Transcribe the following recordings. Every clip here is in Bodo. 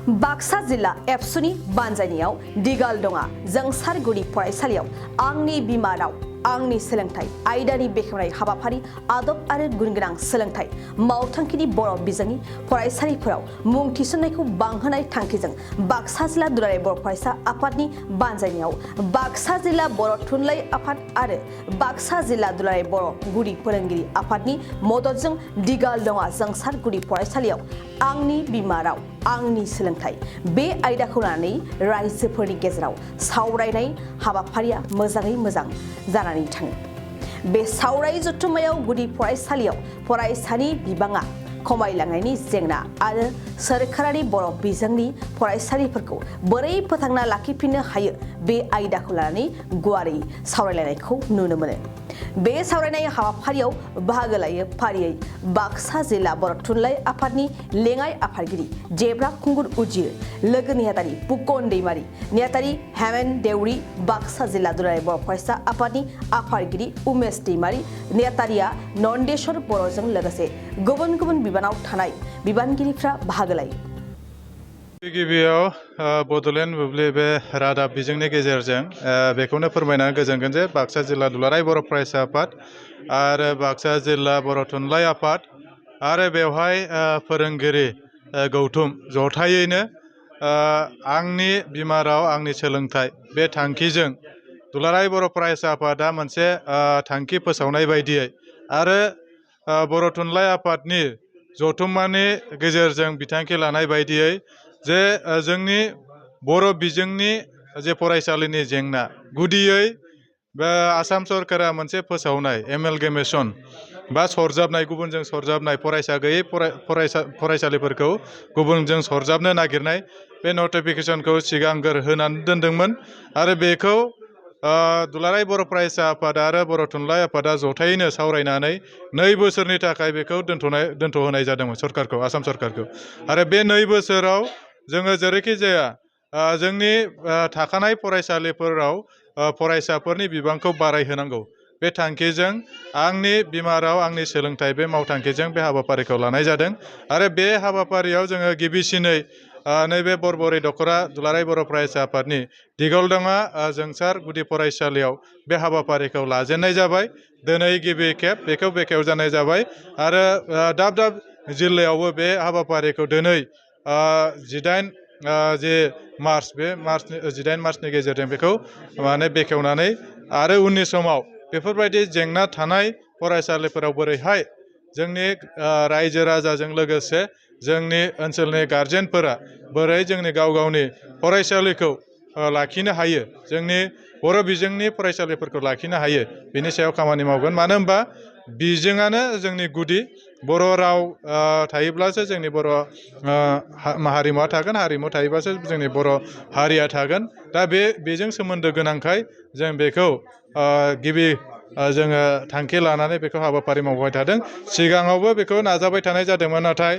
बाक्सा जिल्ला एबसुनि बानजायनायाव दिगालदङा जोंसारगुदि फरायसालियाव आंनि बिमा राव आंनि सोलोंथाइ आयदानि बेखेवनाय हाबाफारि आदब आरो गुनगोनां सोलोंथाइ मावथांखिनि बर' बिजोंनि फरायसालिफोराव मुं थिसननायखौ बांहोनाय थांखिजों बाक्सा जिल्ला दुलाराय बर' फरायसा आफादनि बानजायनायाव बाक्सा जिल्ला बर' थुनलाइ आफाद आरो बाक्सा जिल्ला दुलाराय बर' गुदि फोरोंगिरि आफादनि मददजों दिगालदङा जोंसारगुदि फरायसालियाव आंनि बिमा राव आंनि सोलोंथाइ बे आयदाखौ लानानै रायजोफोरनि गेजेराव सावरायनाय हाबाफारिया मोजाङै मोजां जानानै थाङो। बे सावराय जथुम्मायाव गुदि फरायसालियाव फरायसानि बिबाङा खमायलांनायनि जेंना आरो सोरखारारि बर' बिजोंनि फरायसालिफोरखौ बोरै फोथांना लाखिफिननो हायो बे आयदाखौ लानानै गुवारै सावरायलायनायखौ नुनो मोनो। बे सावरायनाय हाबाफारियाव बाहागो लायो फारियै बाक्सा जिल्ला बर' थुनलाइ आफादनि लेङाइ आफादगिरि जेब्रा खुंगुर उजिर, लोगो नेहाथारि पुकन दैमारि, नेहाथारि हेमेन देउरि, बाक्सा जिल्ला दुलाराय बर' फरायसा आफादनि आफादगिरि उमेश दैमारि, नेहाथारिया नन्देश्वर बर'जों लोगोसे गुबुन गुबुन बिबानाव थानाय बिबानगिरिफ्रा बाहागो लायो। गिबियाव बड'लेण्ड बुब्लि बे रादाब बिजोंनि गेजेरजों बेखौनो फोरमायनानै गोजोनगोन जे बाक्सा जिल्ला दुलाराय बर' फरायसा आफाद आरो बाक्सा जिल्ला बर' थुनलाइ आफाद आरो बेवहाय फोरोंगिरि गौथुम जथायैनो आंनि बिमा राव आंनि सोलोंथाइ बे थांखिजों दुलाराय बर' फरायसा आफादा मोनसे थांखि फोसावनाय बायदियै आरो बर' थुनलाइ आफादनि जथुम्मानि गेजेरजों बिथांखि लानाय बायदियै जे जोंनि बर' बिजोंनि जे फरायसालिनि जेंना गुदियै आसाम सरकारा मोनसे फोसावनाय एमेलगेमेसन बा सरजाबनाय गुबुनजों सरजाबनाय फरायसा गैयै फरायसालिफोरखौ गुबुनजों सरजाबनो नागिरनाय बे नटिफिकेसनखौ सिगांग्रो होनानै दोनदोंमोन आरो बेखौ दुलाराय बर' फरायसा आफाद आरो बर' थुनलाइ आफादा जथायैनो सावरायनानै 2 बोसोरनि थाखाय बेखौ दोनथ'होनाय जादोंमोन सरकारखौ आसाम सरकारखौ आरो बे 2 बोसोराव जोङो जेरैखि जाया जोंनि थाखानाय फरायसालिफोराव फरायसाफोरनि बिबांखौ बारायहोनांगौ बे थांखिजों आंनि बिमा राव आंनि सोलोंथाइ बे मावथांखिजों बे हाबाफारिखौ लानाय जादों आरो बे हाबाफारियाव जोङो गिबिसिनै नैबे बरबरि दख'रा दुलाराय बर' फरायसा आफादनि दिगालदङा जोंसार गुदि फरायसालियाव बे हाबाफारिखौ लाजेननाय जाबाय। दिनै गिबि खेब बेखौ बेखेव जानाय जाबाय आरो दाब दाब जिल्लायावबो बे हाबाफारिखौ दिनै 18 मार्चनि गेजेरजों बेखौ बेखेवनानै आरो उननि समाव बेफोरबायदि जेंना थानाय फरायसालिफोराव बोरैहाय जोंनि रायजो राजाजों लोगोसे जोंनि ओनसोलनि गारजेनफोरा बोरै जोंनि गाव गावनि फरायसालिखौ लाखिनो हायो जोंनि बर' बिजोंनि फरायसालिफोरखौ लाखिनो हायो बिनि सायाव खामानि मावगोन। मानो होनबा बिजोंआनो जोंनि गुदि बर' राव थायोब्लासो जोंनि बर' हारिमुआ थागोन, हारिमु थायोब्लासो जोंनि बर' हारिया थागोन। दा बेजों सोमोन्दो गोनांखाय जों बेखौ गिबि जोङो थांखि लानानै बेखौ हाबाफारि मावबाय थादों। सिगाङावबो बेखौ नाजाबाय थानाय जादोंमोन नाथाय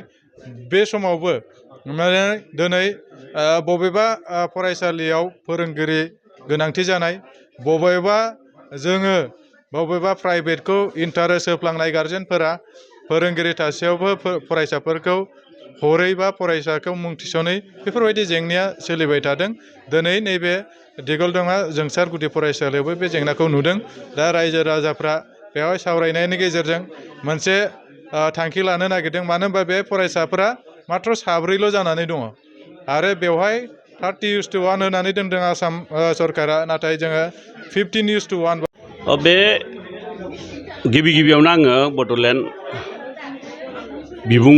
बे समावबो दिनै बबेबा फरायसालियाव फोरोंगिरि गोनांथि जानाय बबेबा प्राइभेटखौ इन्टारेस्ट होफ्लांनाय गारजेनफोरा फोरोंगिरि थासेयावबो फरायसाफोरखौ हरै बा फरायसाखौ मुं थिसनै बेफोरबायदि जेंनाया सोलिबाय थादों। दिनै नैबे दिगालदङा जोंसार गुदि फरायसालियावबो बे जेंनाखौ नुदों। दा रायजो राजाफ्रा बेवहाय सावरायनायनि गेजेरजों मोनसे थांखि लानो नागिरदों। मानो होनबा बे फरायसाफोरा माथ्र 7ल' जानानै दङ आरो बेवहाय 30:1 होनानै दोनदों आसाम सरकारा, नाथाय जोङो 15:1 बे गिबियावनो आङो बड'लेण्ड बिबुं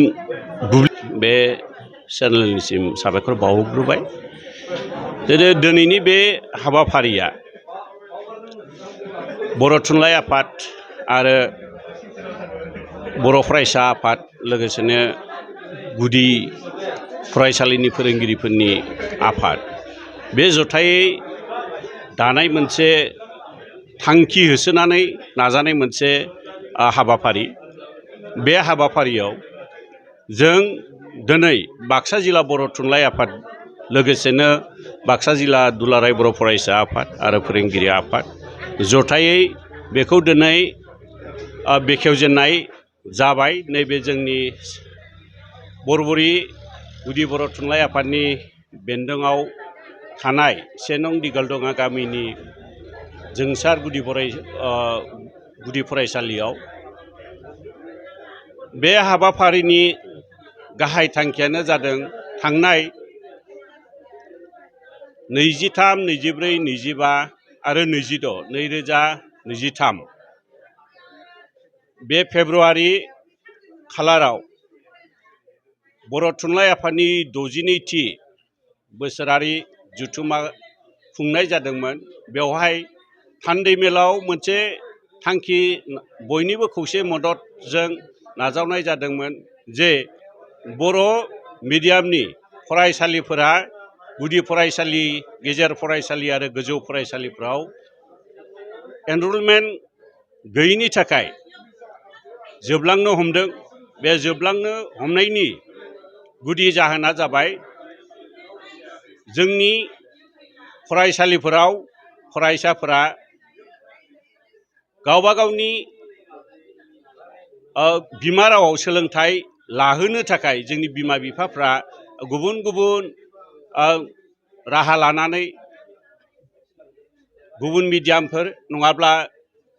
बे चेनेलनिसिम साबायखर बावग्रोबाय। दिनैनि बे हाबाफारिया बर' थुनलाइ आफाद आरो बर' फरायसा आफाद लोगोसेनो गुदि फरायसालिनि फोरोंगिरिफोरनि आफाद बे जथायै दानाय मोनसे थांखि होसोनानै नाजानाय मोनसे हाबाफारि। बे हाबाफारियाव जों दिनै बाक्सा जिल्ला बर' थुनलाइ आफाद लोगोसेनो बाक्सा जिल्ला दुलाराय बर' फरायसा आफाद आरो फोरोंगिरि आफाद जथायै बेखौ दिनै बेखेवजेननाय जाबाय। नैबे जोंनि बरबरि गुदि बर' थुनलाइ आफादनि बेन्दोङाव थानाय 1 नं दिगालदङा गामिनि जोंसार गुदि फरायसालियाव बे हाबाफारिनि गाहाय थांखियानो जादों थांनाय 23, 24, 25 आरो 26 2023 बे फेब्रुवारि खालाराव बर' थुनलाइ आफादनि 62थि बोसोरारि जथुम्मा खुंनाय जादोंमोन। बेवहाय थान्दै मेलाव मोनसे थांखि बयनिबो खौसे मददजों नाजावनाय जादोंमोन जे बर' मिडियामनि फरायसालिफोरा गुदि फरायसालि, गेजेर फरायसालि आरो गोजौ फरायसालिफोराव एनरलमेन्ट गैयैनि थाखाय जोबलांनो हमदों। बे जोबलांनो हमनायनि गुदि जाहोना जाबाय जोंनि फरायसालिफोराव फरायसाफोरा गावबा गावनि बिमा रावाव सोलोंथाइ लाहोनो थाखाय जोंनि बिमा बिफाफ्रा गुबुन गुबुन राहा लानानै गुबुन मिडियामफोर नङाब्ला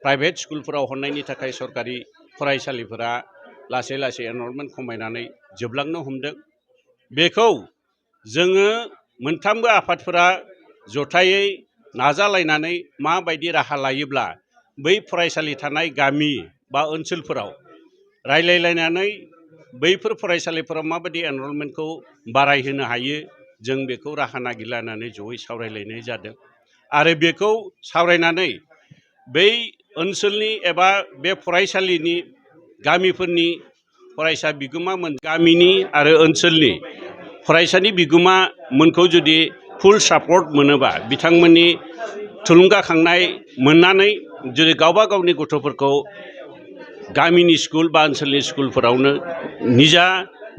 प्राइभेट स्कुलफोराव हरनायनि थाखाय सरकारि फरायसालिफोरा लासै लासै एनरलमेन्ट खमायनानै जोबलांनो हमदों। बेखौ जोङो मोनथामबो आफादफोरा जथायै नाजालायनानै माबायदि राहा लायोब्ला बै फरायसालि थानाय गामि बा ओनसोलफोराव रायलायलायनानै बैफोर फरायसालिफोराव माबायदि एनरलमेन्टखौ बारायहोनो हायो, जों बेखौ राहा नागिरलायनानै जयै सावरायलायनाय जादों। आरो बेखौ सावरायनानै बै ओनसोलनि एबा बे फरायसालिनि गामिफोरनि फरायसा बिगोमामोन, गामिनि आरो ओनसोलनि फरायसानि बिगोमामोनखौ जुदि फुल सापर्ट मोनोबा, बिथांमोननि थुलुंगाखांनाय मोननानै जुदि गावबा गावनि गथ'फोरखौ गामिनि स्कुल बा ओनसोलनि स्कुलफोरावनो निजा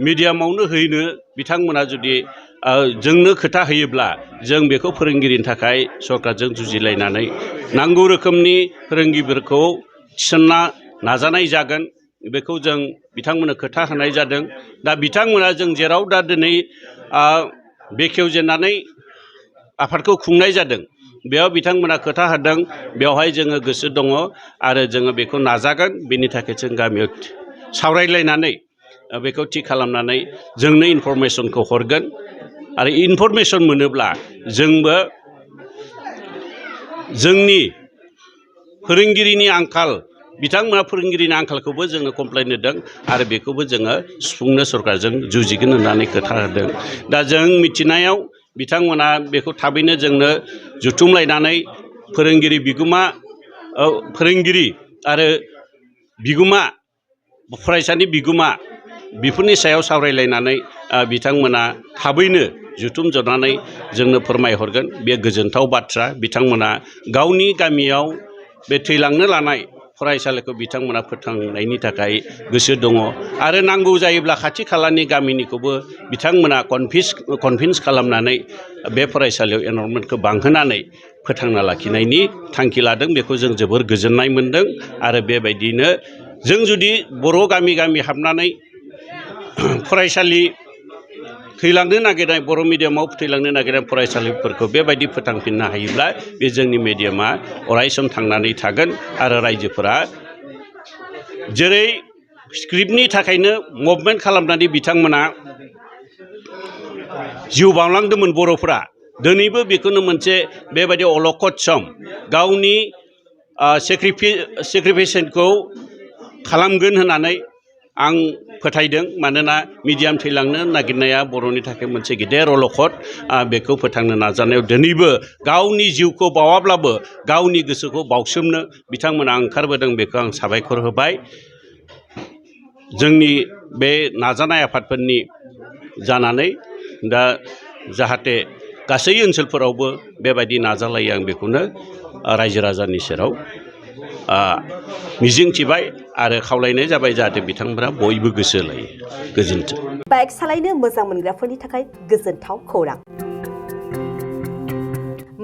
मिडियामावनो होनो बिथांमोना जुदि जोंनो खोथा होयोब्ला जों बेखौ फोरोंगिरिनि थाखाय सरकारजों जुजिलायनानै नांगौ रोखोमनि फोरोंगिरिफोरखौ थिसनना नाजानाय जागोन। बेखौ जों बिथांमोननो खोथा होनाय जादों। दा बिथांमोना जों जेराव दा दिनै बेखेवजेननानै आफादखौ खुंनाय जादों, बेयाव बिथांमोना खोथा होदों, बेवहाय जोङो गोसो दङ आरो जोङो बेखौ नाजागोन। बेनि थाखाय जों गामियाव सावरायलायनानै बेखौ थि खालामनानै जोंनो इनफरमेसनखौ हरगोन। आरो इनफरमेसन मोनोब्ला जोंबो जोंनि फोरोंगिरिनि आंखाल, बिथांमोना फोरोंगिरिनि आंखालखौबो जोंनो कमप्लेन होदों आरो बेखौबो जोङो सुफुंनो सरकारजों जुजिगोन होननानै खोथा होदों। दा जों मिथिनायाव बिथांमोना बेखौ थाबैनो जोंनो जुथुमलायनानै फोरोंगिरि आरो बिगोमा, फरायसानि बिगोमा बेफोरनि सायाव सावरायलायनानै बिथांमोना थाबैनो जुथुमजनानै जोंनो फोरमायहरगोन। बे गोजोनथाव बाथ्रा। बिथांमोना गावनि गामियाव बे थैलांनो लानाय फरायसालिखौ बिथांमोना फोथांनायनि थाखाय गोसो दङ आरो नांगौ जायोब्ला खाथि खालानि गामिनिखौबो बिथांमोना कनभिन्स खालामनानै बे फरायसालियाव एनरलमेन्टखौ बांहोनानै फोथांना लाखिनायनि थांखि लादों। बेखौ जों जोबोर गोजोननाय मोनदों। आरो बेबायदिनो जों जुदि बर' गामि गामि हाबनानै फरायसालि थैलांनो नागिरनाय, बर' मिडियामाव थैलांनो नागिरनाय फरायसालिफोरखौ बेबायदि फोथांफिननो हायोब्ला बे जोंनि मिडियामा अरायसम थांनानै थागोन। आरो रायजोफोरा जेरै स्क्रिप्टनि थाखायनो मुभमेन्ट खालामनानै बिथांमोना जिउ बाउलांदोंमोन बर'फोरा, दिनैबो बेखौनो मोनसे बेबायदि अलखद सम गावनि सेक्रिफिकेसनखौ खालामगोन होननानै आं फोथायदों। मानोना मिडियाम थैलांनो नागिरनाया बर'नि थाखाय मोनसे गेदेर अलखद। बेखौ फोथांनो नाजानायाव दिनैबो गावनि जिउखौ बावाब्लाबो गावनि गोसोखौ बावसोमनो बिथांमोना ओंखारबोदों। बेखौ आं साबायखर होबाय। जोंनि बे नाजानाय आफादफोरनि जानानै दा जाहाथे गासै ओनसोलफोरावबो बेबायदि नाजालायो, आं बेखौनो रायजो राजानि सेराव मिजिंथिबाय आरो खावलायनाय जाबाय जाहाथे बिथांमोना बयबो गोसो लायो। गोजोन्थों। बाइक सालायनो मोजां मोनग्राफोरनि थाखाय गोजोनथाव खौरां।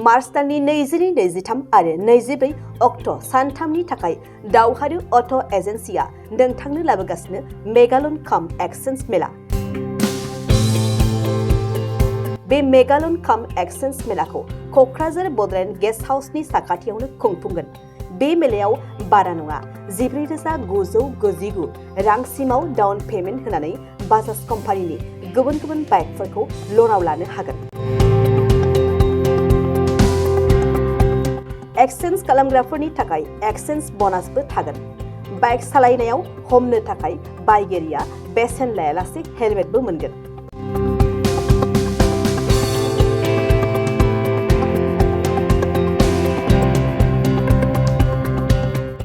मार्च दाननि 22, 23 आरो 24 अक्ट' सानथामनि थाखाय दावहारु अट' एजेन्सिया नोंथांनो लाबोगासिनो मेगालन काम एक्सचेन्ज मेला। बे मेगालन काम एक्सचेन्ज मेलाखौ क'क्राझार बड'लेण्ड गेस्ट हाउसनि साखाथियावनो खुंफुंगोन। बे मेलायाव बारा नङा 14,999 रांसिमाव डाउन पेमेन्ट होनानै बाजाज कम्पानिनि गुबुन गुबुन बाइकफोरखौ ल'नाव लानो हागोन। एक्सचेन्ज खालामग्राफोरनि थाखाय एक्सचेन्ज ब'नासबो थागोन। बाइक सालायनायाव हमनो थाखाय बाइगिरिया बेसेन लायालासे हेलमेटबो मोनगोन।